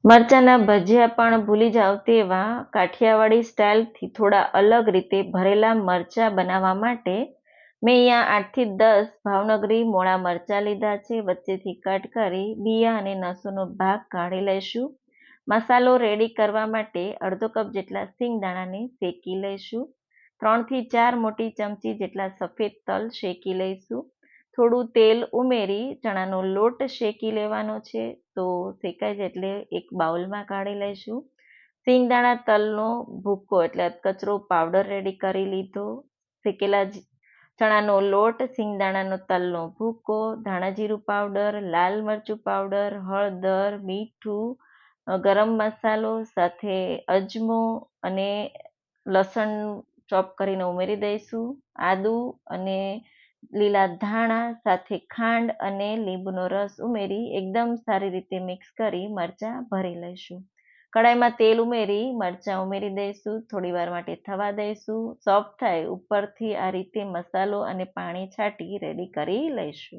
મરચાંના ભજીયા પણ ભૂલી જાવ તેવા કાઠિયાવાડી સ્ટાઇલથી થોડા અલગ રીતે ભરેલા મરચાં બનાવવા માટે મેં અહીંયા 8થી 10 ભાવનગરી મોળા મરચાં લીધા છે. વચ્ચેથી કટ કરી બિયા અને નસોનો ભાગ કાઢી લઈશું. મસાલો રેડી કરવા માટે અડધો કપ જેટલા સિંગદાણાને શેકી લઈશું. 3થી 4 મોટી ચમચી જેટલા સફેદ તલ શેકી લઈશું. થોડું તેલ ઉમેરી ચણાનો લોટ શેકી લેવાનો છે. તો શેકાઈ જાય એટલે એક બાઉલમાં કાઢી લઈશું. સિંગદાણા તલનો ભૂકો એટલે કચરો પાવડર રેડી કરી લીધો. શેકેલા ચણાનો લોટ, સિંગદાણાનો તલનો ભૂકો, ધાણા જીરું પાવડર, લાલ મરચું પાવડર, હળદર, મીઠું, ગરમ મસાલો સાથે અજમો અને લસણ ચોપ કરીને ઉમેરી દઈશું. આદુ અને લીલા ધાણા સાથે ખાંડ અને લીંબુનો રસ ઉમેરી એકદમ સારી રીતે મિક્સ કરી મરચાં ભરી લઈશું. કડાઈમાં તેલ ઉમેરી મરચાં ઉમેરી દઈશું. થોડી વાર માટે થવા દઈશું. સોફ્ટ થાય ઉપરથી આ રીતે મસાલો અને પાણી છાંટી રેડી કરી લઈશું.